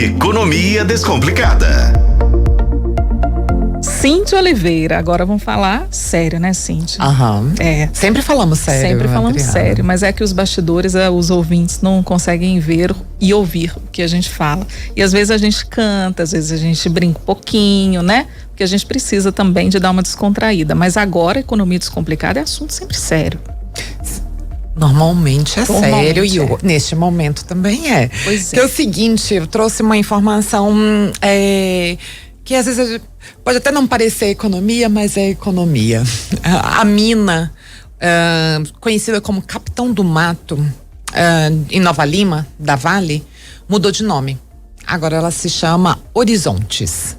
Economia Descomplicada. Cíntia Oliveira, agora vamos falar sério, né, Cíntia? Aham. Sempre falamos sério. Sempre falamos sério, mas é que os bastidores, os ouvintes não conseguem ver e ouvir o que a gente fala. E às vezes a gente canta, às vezes a gente brinca um pouquinho, né? Porque a gente precisa também de dar uma descontraída. Mas agora, Economia Descomplicada é assunto sempre sério. Normalmente é sério e neste momento também é. Pois é. Que é o seguinte, eu trouxe uma informação que às vezes pode até não parecer economia, mas é economia. A mina, conhecida como Capitão do Mato, em Nova Lima, da Vale, mudou de nome. Agora ela se chama Horizontes.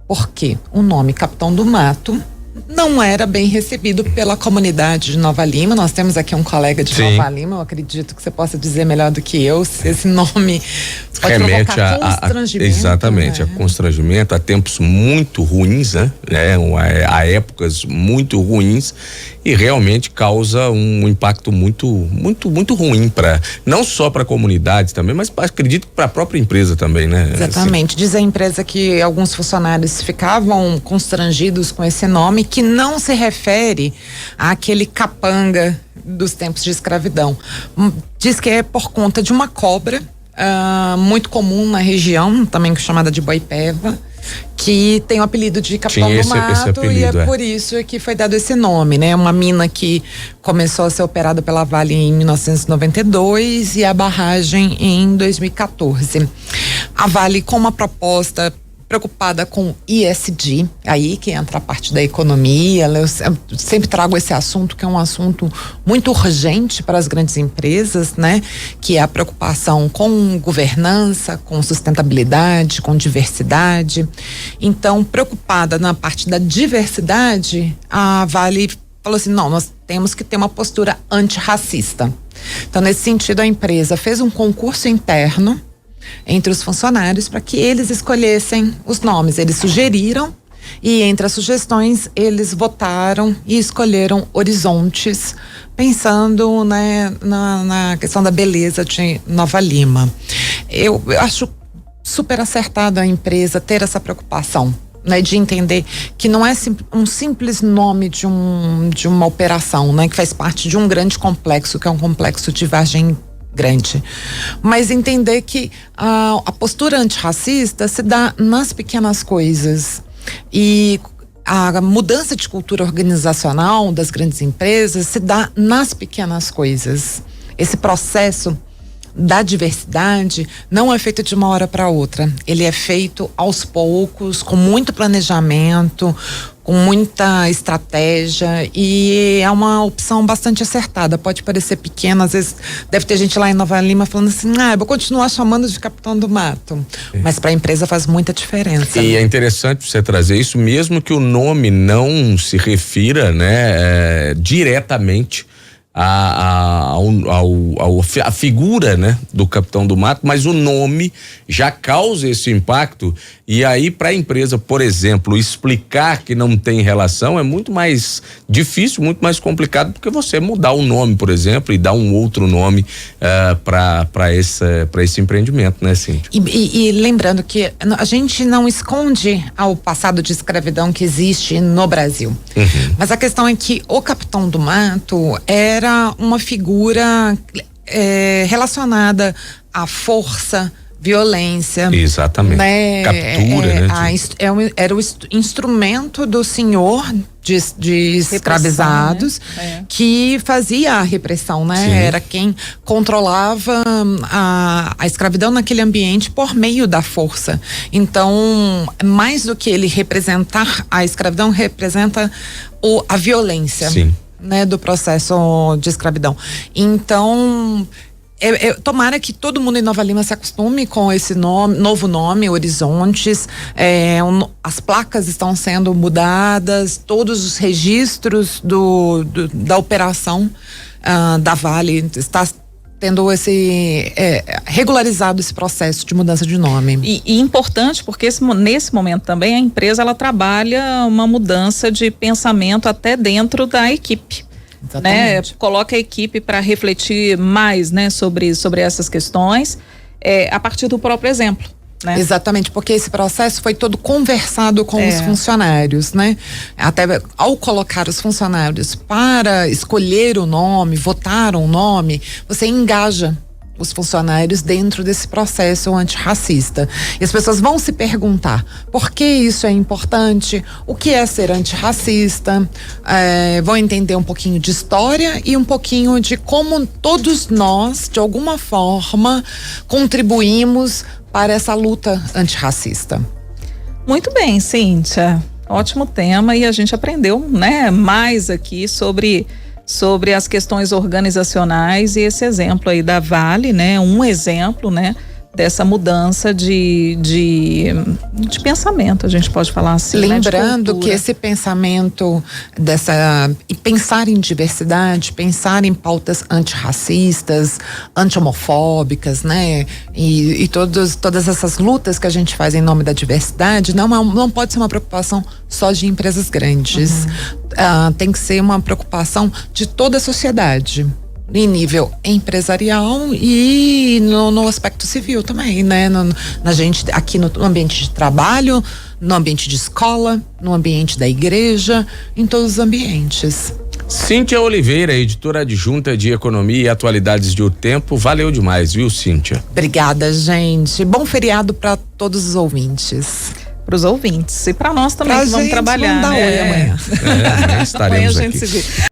Por quê? O nome Capitão do Mato não era bem recebido pela comunidade de Nova Lima. Nós temos aqui um colega de Nova Lima, eu acredito que você possa dizer melhor do que eu, se esse nome pode remete provocar constrangimento. Exatamente, a constrangimento, a tempos muito ruins, né? A épocas muito ruins, e realmente causa um impacto muito ruim não só para a comunidade também, mas acredito que para a própria empresa também, né? Exatamente. Diz a empresa que alguns funcionários ficavam constrangidos com esse nome, que não se refere àquele capanga dos tempos de escravidão. Diz que é por conta de uma cobra muito comum na região, também chamada de boipeva, que tem o apelido de Capitão do Mato, e é por isso que foi dado esse nome, né? Uma mina que começou a ser operada pela Vale em 1992 e a barragem em 2014. A Vale, com uma proposta preocupada com ESG, aí que entra a parte da economia. Eu sempre trago esse assunto, que é um assunto muito urgente para as grandes empresas, né? Que é a preocupação com governança, com sustentabilidade, com diversidade. Então, preocupada na parte da diversidade, a Vale falou assim, não, nós temos que ter uma postura antirracista. Então, nesse sentido, a empresa fez um concurso interno entre os funcionários para que eles escolhessem os nomes. Eles sugeriram e entre as sugestões eles votaram e escolheram Horizontes, pensando, né, na questão da beleza de Nova Lima. Eu acho super acertada a empresa ter essa preocupação, né, de entender que não é um simples nome de uma operação, né, que faz parte de um grande complexo, que é um complexo de Vargem Grande, mas entender que a postura antirracista se dá nas pequenas coisas, e a mudança de cultura organizacional das grandes empresas se dá nas pequenas coisas. Esse processo da diversidade não é feito de uma hora para outra, ele é feito aos poucos, com muito planejamento, com muita estratégia, e é uma opção bastante acertada. Pode parecer pequena, às vezes deve ter gente lá em Nova Lima falando assim, eu vou continuar chamando de Capitão do Mato, mas para a empresa faz muita diferença. E é interessante você trazer isso, mesmo que o nome não se refira, né, diretamente a figura, né, do Capitão do Mato, mas o nome já causa esse impacto. E aí, para a empresa, por exemplo, explicar que não tem relação é muito mais difícil, muito mais complicado, porque você mudar o nome, por exemplo, e dar um outro nome para esse empreendimento, né, Cíntia? E lembrando que a gente não esconde ao passado de escravidão que existe no Brasil. Mas a questão é que o Capitão do Mato era uma figura relacionada à força, violência. Exatamente. Né? Captura, né? Era o instrumento do senhor de escravizados, né? Que fazia a repressão, né? Sim. Era quem controlava a escravidão naquele ambiente por meio da força. Então, mais do que ele representar a escravidão, representa a violência. Sim. Né, do processo de escravidão. Então, tomara que todo mundo em Nova Lima se acostume com esse novo nome, Horizontes. As placas estão sendo mudadas, todos os registros da operação da Vale está tendo regularizado esse processo de mudança de nome. E importante, porque nesse momento também a empresa ela trabalha uma mudança de pensamento até dentro da equipe. Né? Coloca a equipe para refletir mais, né, sobre essas questões. a partir do próprio exemplo. Né? Exatamente, porque esse processo foi todo conversado com os funcionários, né? Até ao colocar os funcionários para escolher o nome, votar um nome, você engaja os funcionários dentro desse processo antirracista. E as pessoas vão se perguntar por que isso é importante, o que é ser antirracista, vão entender um pouquinho de história e um pouquinho de como todos nós, de alguma forma, contribuímos para essa luta antirracista. Muito bem, Cíntia. Ótimo tema, e a gente aprendeu, né, mais aqui sobre as questões organizacionais, e esse exemplo aí da Vale, né, um exemplo, né, dessa mudança de pensamento, a gente pode falar assim. Lembrando, né, que esse pensamento e pensar em diversidade, pensar em pautas antirracistas, anti-homofóbicas, né? E todas essas lutas que a gente faz em nome da diversidade não pode ser uma preocupação só de empresas grandes. Tem que ser uma preocupação de toda a sociedade, em nível empresarial e no aspecto civil também, né? Na gente aqui no ambiente de trabalho, no ambiente de escola, no ambiente da igreja, em todos os ambientes. Cíntia Oliveira, editora adjunta de Economia e Atualidades de O Tempo, valeu demais, viu, Cíntia? Obrigada, gente. Bom feriado para todos os ouvintes. Para os ouvintes e para nós também, que vamos trabalhar. Vamos dar oi amanhã. Estaremos amanhã a gente aqui. se vê.